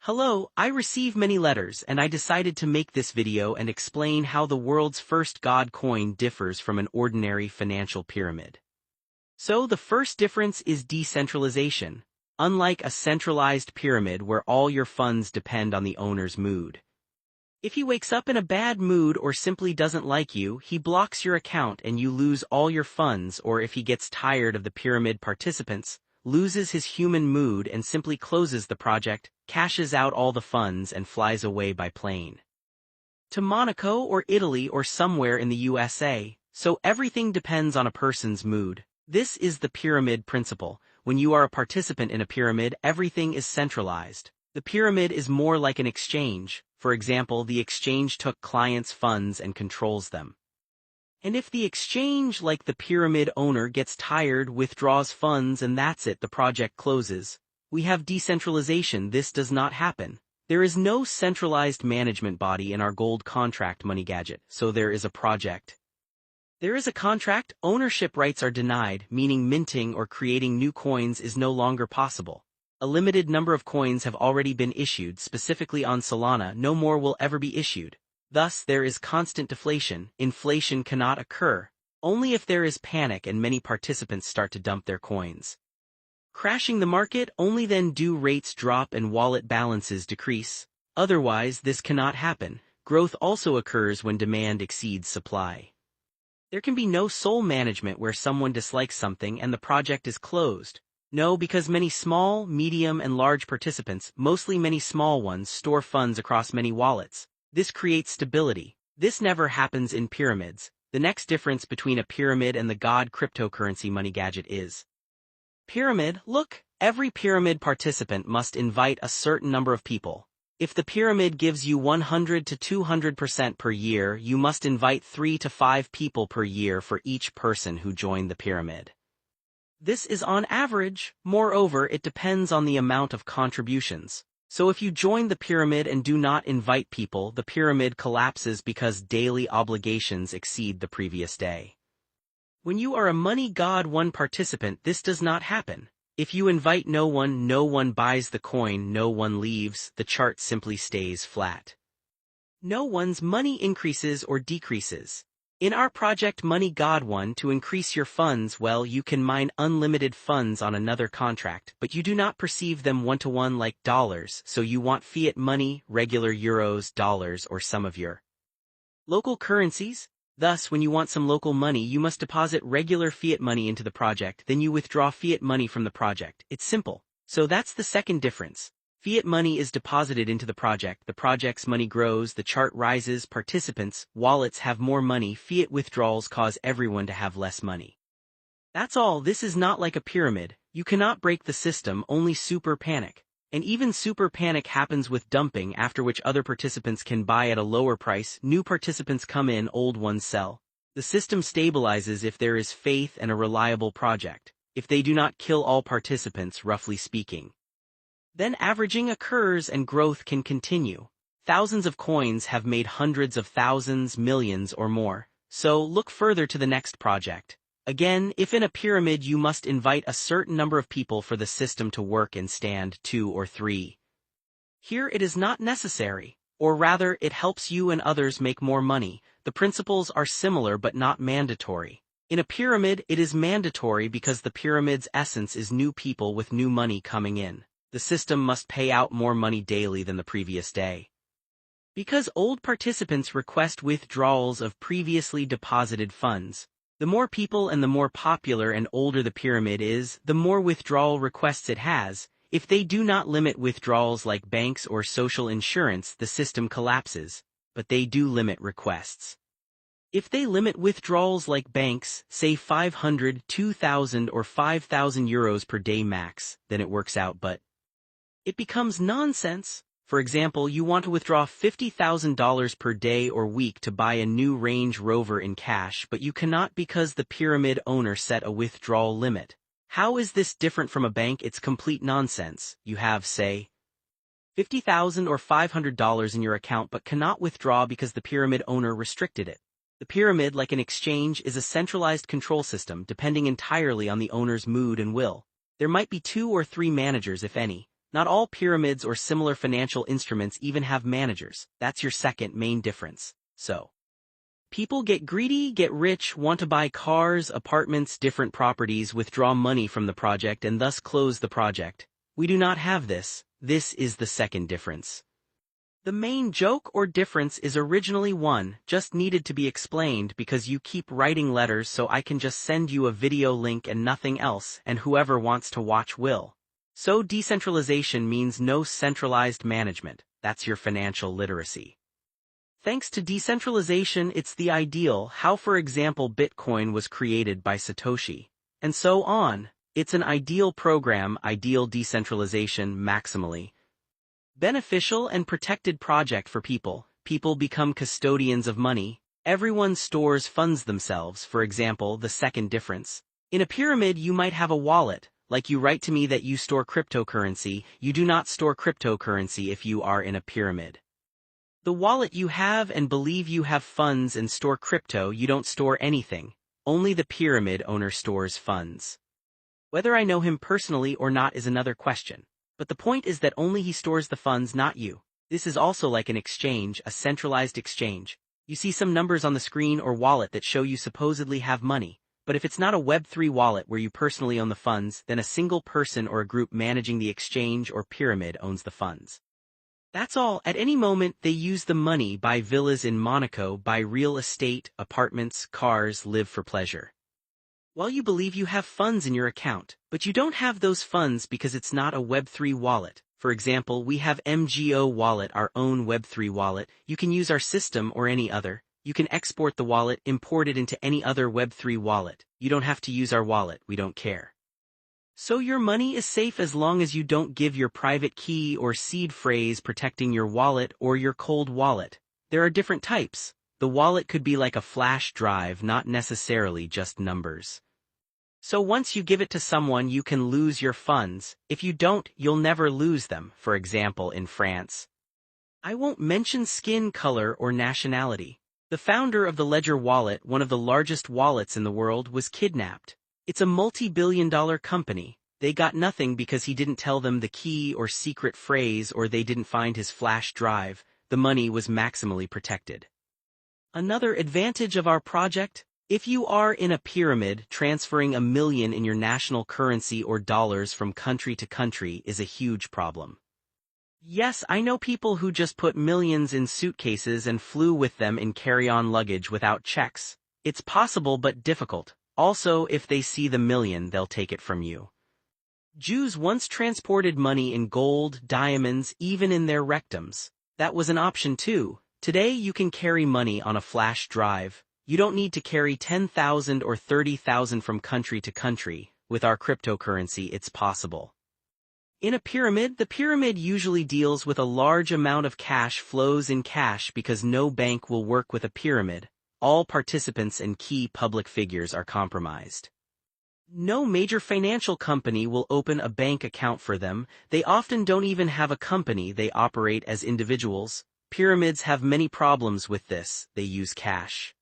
Hello, I receive many letters and I decided to make this video and explain how the world's first God coin differs from an ordinary financial pyramid. So the first difference is decentralization. Unlike a centralized pyramid where all your funds depend on the owner's mood. If he wakes up in a bad mood or simply doesn't like you, he blocks your account and you lose all your funds, or if he gets tired of the pyramid participants, loses his human mood and simply closes the project, cashes out all the funds and flies away by plane to Monaco or Italy or somewhere in the USA, so everything depends on a person's mood. This is the pyramid principle. When you are a participant in a pyramid, everything is centralized. The pyramid is more like an exchange. For example, the exchange took clients' funds and controls them. And if the exchange, like the pyramid owner, gets tired, withdraws funds, and that's it, the project closes. We have decentralization. This does not happen. There is no centralized management body in our gold contract money gadget, so there is a project. There is a contract. Ownership rights are denied, meaning minting or creating new coins is no longer possible. A limited number of coins have already been issued, specifically on Solana. No more will ever be issued. Thus, there is constant deflation. Inflation cannot occur, only if there is panic and many participants start to dump their coins. Crashing the market, only then do rates drop and wallet balances decrease. Otherwise, this cannot happen. Growth also occurs when demand exceeds supply. There can be no soul management where someone dislikes something and the project is closed. No, because many small, medium, and large participants, mostly many small ones, store funds across many wallets. This creates stability. This never happens in pyramids. The next difference between a pyramid and the God cryptocurrency money gadget is pyramid. Look, every pyramid participant must invite a certain number of people. If the pyramid gives you 100 to 200% per year, you must invite 3 to 5 people per year for each person who joined the pyramid. This is on average. Moreover, it depends on the amount of contributions. So if you join the pyramid and do not invite people, the pyramid collapses because daily obligations exceed the previous day. When you are a Money God 1 participant, this does not happen. If you invite no one buys the coin, no one leaves, the chart simply stays flat. No one's money increases or decreases. In our project Money God 1, to increase your funds, well, you can mine unlimited funds on another contract, but you do not perceive them one-to-one like dollars, so you want fiat money, regular euros, dollars, or some of your local currencies. Thus, when you want some local money, you must deposit regular fiat money into the project, then you withdraw fiat money from the project. It's simple. So that's the second difference. Fiat money is deposited into the project's money grows, the chart rises, participants' wallets have more money, fiat withdrawals cause everyone to have less money. That's all. This is not like a pyramid. You cannot break the system, only super panic. And even super panic happens with dumping, after which other participants can buy at a lower price, new participants come in, old ones sell. The system stabilizes if there is faith and a reliable project, if they do not kill all participants, roughly speaking. Then averaging occurs and growth can continue. Thousands of coins have made hundreds of thousands, millions or more. So look further to the next project. Again, if in a pyramid you must invite a certain number of people for the system to work and stand, 2 or 3. Here it is not necessary, or rather it helps you and others make more money. The principles are similar but not mandatory. In a pyramid it is mandatory because the pyramid's essence is new people with new money coming in. The system must pay out more money daily than the previous day. Because old participants request withdrawals of previously deposited funds. The more people and the more popular and older the pyramid is, the more withdrawal requests it has. If they do not limit withdrawals like banks or social insurance, the system collapses, but they do limit requests. If they limit withdrawals like banks, say 500, 2,000 or 5,000 euros per day max, then it works out, but it becomes nonsense. For example, you want to withdraw $50,000 per day or week to buy a new Range Rover in cash, but you cannot because the pyramid owner set a withdrawal limit. How is this different from a bank? It's complete nonsense. You have, say, $50,000 or $500 in your account but cannot withdraw because the pyramid owner restricted it. The pyramid, like an exchange, is a centralized control system depending entirely on the owner's mood and will. There might be 2 or 3 managers if any. Not all pyramids or similar financial instruments even have managers. That's your second main difference. So, people get greedy, get rich, want to buy cars, apartments, different properties, withdraw money from the project and thus close the project. We do not have this. This is the second difference. The main joke or difference is originally one, just needed to be explained because you keep writing letters, so I can just send you a video link and nothing else, and whoever wants to watch will. So decentralization means no centralized management. That's your financial literacy. Thanks to decentralization, it's the ideal, how for example Bitcoin was created by Satoshi. And so on. It's an ideal program, ideal decentralization maximally beneficial and protected project for people. People become custodians of money. Everyone stores funds themselves, for example, the second difference. In a pyramid you might have a wallet, like you write to me that you store cryptocurrency. You do not store cryptocurrency if you are in a pyramid. The wallet you have and believe you have funds and store crypto, you don't store anything. Only the pyramid owner stores funds. Whether I know him personally or not is another question. But the point is that only he stores the funds, not you. This is also like an exchange, a centralized exchange. You see some numbers on the screen or wallet that show you supposedly have money. But if it's not a Web3 wallet where you personally own the funds, then a single person or a group managing the exchange or pyramid owns the funds. That's all. At any moment, they use the money, buy villas in Monaco, buy real estate, apartments, cars, live for pleasure. Well, you believe you have funds in your account, but you don't have those funds because it's not a Web3 wallet. For example, we have Mgo Wallet, our own Web3 wallet. You can use our system or any other. You can export the wallet, import it into any other Web3 wallet. You don't have to use our wallet, we don't care. So your money is safe as long as you don't give your private key or seed phrase protecting your wallet or your cold wallet. There are different types. The wallet could be like a flash drive, not necessarily just numbers. So once you give it to someone, you can lose your funds. If you don't, you'll never lose them. For example, in France. I won't mention skin color or nationality. The founder of the Ledger wallet, one of the largest wallets in the world, was kidnapped. It's a multi-billion-dollar company. They got nothing because he didn't tell them the key or secret phrase, or they didn't find his flash drive. The money was maximally protected. Another advantage of our project? If you are in a pyramid, transferring $1 million in your national currency or dollars from country to country is a huge problem. Yes, I know people who just put millions in suitcases and flew with them in carry-on luggage without checks. It's possible but difficult. Also, if they see the million, they'll take it from you. Jews once transported money in gold, diamonds, even in their rectums. That was an option too. Today you can carry money on a flash drive. You don't need to carry 10,000 or 30,000 from country to country. With our cryptocurrency, it's possible. In a pyramid, the pyramid usually deals with a large amount of cash flows in cash because no bank will work with a pyramid. All participants and key public figures are compromised. No major financial company will open a bank account for them. They often don't even have a company, they operate as individuals. Pyramids have many problems with this, they use cash.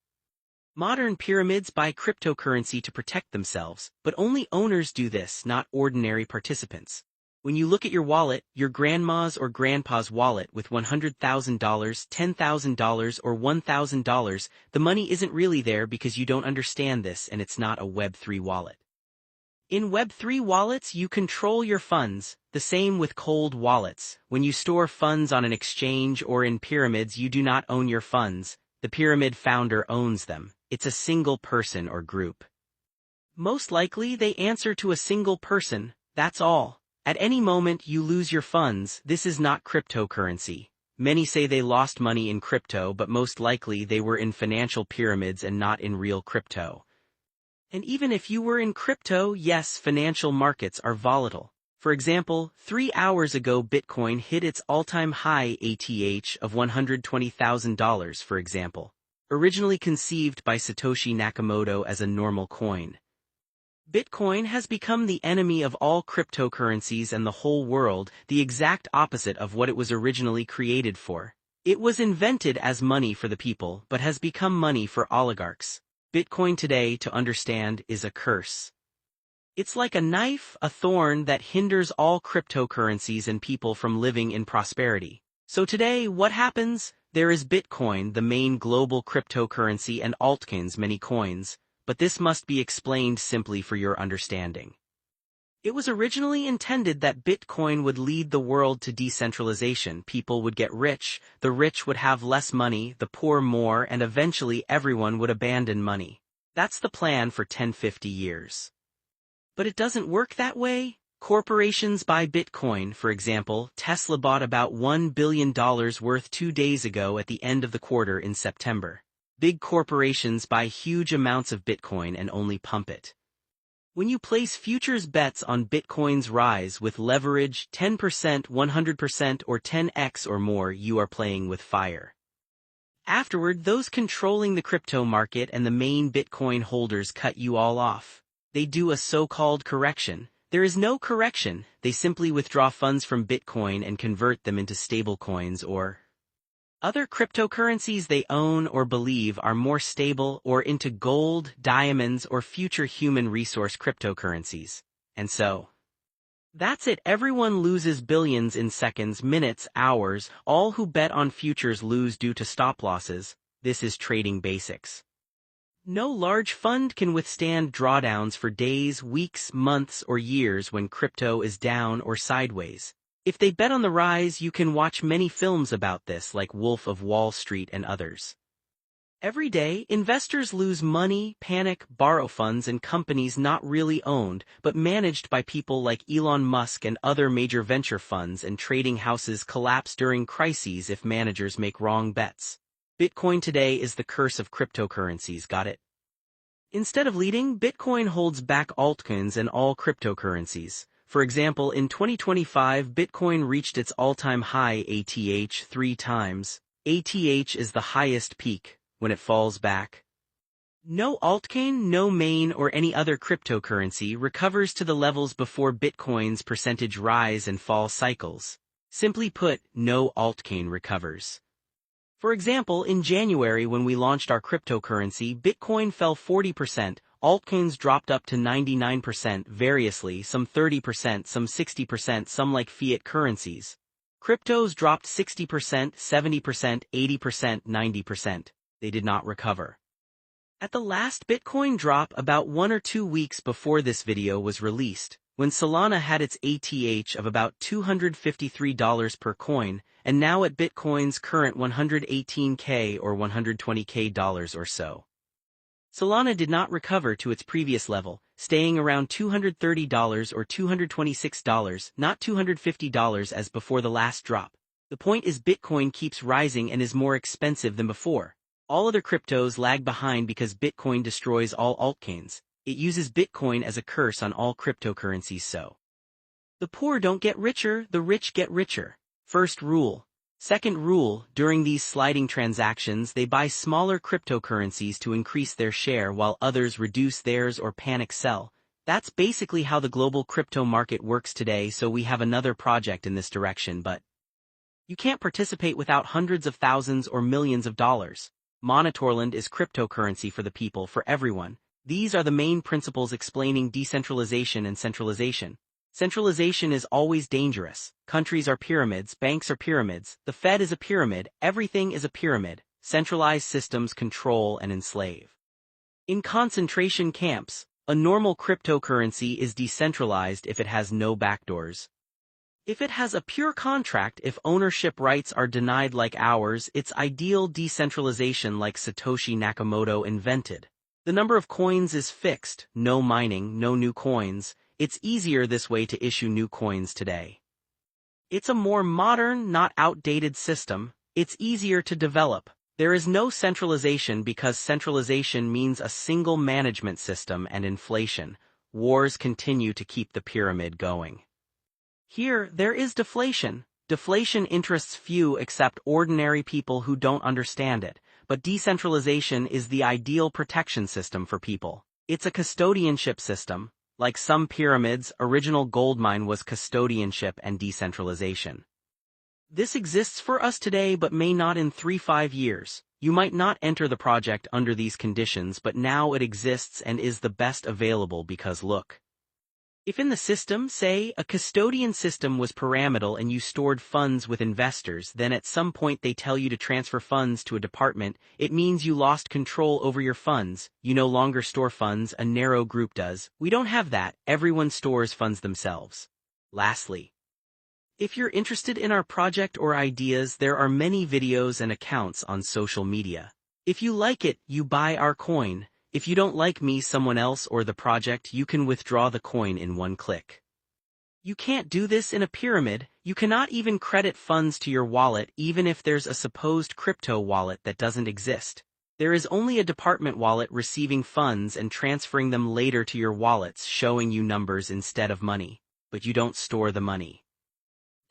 Modern pyramids buy cryptocurrency to protect themselves, but only owners do this, not ordinary participants. When you look at your wallet, your grandma's or grandpa's wallet with $100,000, $10,000 or $1,000, the money isn't really there because you don't understand this and it's not a Web3 wallet. In Web3 wallets, you control your funds, the same with cold wallets. When you store funds on an exchange or in pyramids, you do not own your funds. The pyramid founder owns them. It's a single person or group. Most likely, they answer to a single person, that's all. At any moment, you lose your funds. This is not cryptocurrency. Many say they lost money in crypto, but most likely they were in financial pyramids and not in real crypto. And even if you were in crypto, yes, financial markets are volatile. For example, 3 hours ago Bitcoin hit its all-time high ATH of $120,000, for example. Originally conceived by Satoshi Nakamoto as a normal coin. Bitcoin has become the enemy of all cryptocurrencies and the whole world, the exact opposite of what it was originally created for. It was invented as money for the people, but has become money for oligarchs. Bitcoin today, to understand, is a curse. It's like a knife, a thorn that hinders all cryptocurrencies and people from living in prosperity. So today, what happens? There is Bitcoin, the main global cryptocurrency, and altcoins, many coins, but this must be explained simply for your understanding. It was originally intended that Bitcoin would lead the world to decentralization. People would get rich, the rich would have less money, the poor more, and eventually everyone would abandon money. That's the plan for 10-50 years. But it doesn't work that way. Corporations buy Bitcoin. For example, Tesla bought about $1 billion worth 2 days ago at the end of the quarter in September. Big corporations buy huge amounts of Bitcoin and only pump it. When you place futures bets on Bitcoin's rise with leverage 10%, 100%, or 10x or more, you are playing with fire. Afterward, those controlling the crypto market and the main Bitcoin holders cut you all off. They do a so-called correction. There is no correction, they simply withdraw funds from Bitcoin and convert them into stablecoins or other cryptocurrencies they own or believe are more stable, or into gold, diamonds, or future human resource cryptocurrencies. And so, that's it. Everyone loses billions in seconds, minutes, hours. All who bet on futures lose due to stop losses. This is trading basics. No large fund can withstand drawdowns for days, weeks, months, or years when crypto is down or sideways. If they bet on the rise, you can watch many films about this like Wolf of Wall Street and others. Every day, investors lose money, panic, borrow funds, and companies not really owned but managed by people like Elon Musk and other major venture funds, and trading houses collapse during crises if managers make wrong bets. Bitcoin today is the curse of cryptocurrencies, got it? Instead of leading, Bitcoin holds back altcoins and all cryptocurrencies. For example, in 2025, Bitcoin reached its all-time high ATH 3 times. ATH is the highest peak. When it falls back, no altcoin, no main, or any other cryptocurrency recovers to the levels before Bitcoin's percentage rise and fall cycles. Simply put, no altcoin recovers. For example, in January when we launched our cryptocurrency, Bitcoin fell 40%, altcoins dropped up to 99% variously, some 30%, some 60%, some like fiat currencies. Cryptos dropped 60%, 70%, 80%, 90%. They did not recover. At the last Bitcoin drop about 1 or 2 weeks before this video was released, when Solana had its ATH of about $253 per coin, and now at Bitcoin's current 118K or 120K dollars or so. Solana did not recover to its previous level, staying around $230 or $226, not $250 as before the last drop. The point is Bitcoin keeps rising and is more expensive than before. All other cryptos lag behind because Bitcoin destroys all altcoins. It uses Bitcoin as a curse on all cryptocurrencies, so the poor don't get richer, the rich get richer. First rule. Second rule, during these sliding transactions they buy smaller cryptocurrencies to increase their share while others reduce theirs or panic sell. That's basically how the global crypto market works today, so we have another project in this direction, but you can't participate without hundreds of thousands or millions of dollars. Monetorland is cryptocurrency for the people, for everyone. These are the main principles explaining decentralization and centralization. Centralization is always dangerous. Countries are pyramids, banks are pyramids, the Fed is a pyramid, everything is a pyramid. Centralized systems control and enslave. In concentration camps, a normal cryptocurrency is decentralized if it has no backdoors. If it has a pure contract, if ownership rights are denied like ours, it's ideal decentralization like Satoshi Nakamoto invented. The number of coins is fixed, no mining, no new coins. It's easier this way to issue new coins today. It's a more modern, not outdated system. It's easier to develop. There is no centralization because centralization means a single management system and inflation. Wars continue to keep the pyramid going. Here, there is deflation. Deflation interests few except ordinary people who don't understand it, but decentralization is the ideal protection system for people. It's a custodianship system. Like some pyramids, original goldmine was custodianship and decentralization. This exists for us today but may not in 3-5 years. You might not enter the project under these conditions, but now it exists and is the best available because look. If in the system, say, a custodian system was pyramidal and you stored funds with investors, then at some point they tell you to transfer funds to a department, it means you lost control over your funds, you no longer store funds, a narrow group does. We don't have that, everyone stores funds themselves. Lastly, if you're interested in our project or ideas, there are many videos and accounts on social media. If you like it, you buy our coin. If you don't like me, someone else, or the project, you can withdraw the coin in one click. You can't do this in a pyramid. You cannot even credit funds to your wallet even if there's a supposed crypto wallet that doesn't exist. There is only a department wallet receiving funds and transferring them later to your wallets, showing you numbers instead of money. But you don't store the money.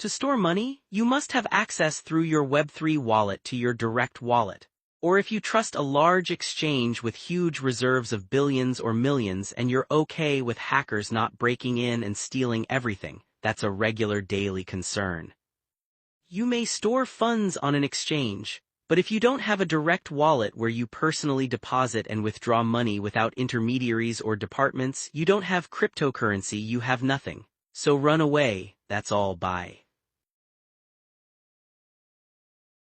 To store money, you must have access through your Web3 wallet to your direct wallet. Or if you trust a large exchange with huge reserves of billions or millions and you're okay with hackers not breaking in and stealing everything, that's a regular daily concern. You may store funds on an exchange, but if you don't have a direct wallet where you personally deposit and withdraw money without intermediaries or departments, you don't have cryptocurrency, you have nothing. So run away, that's all, bye.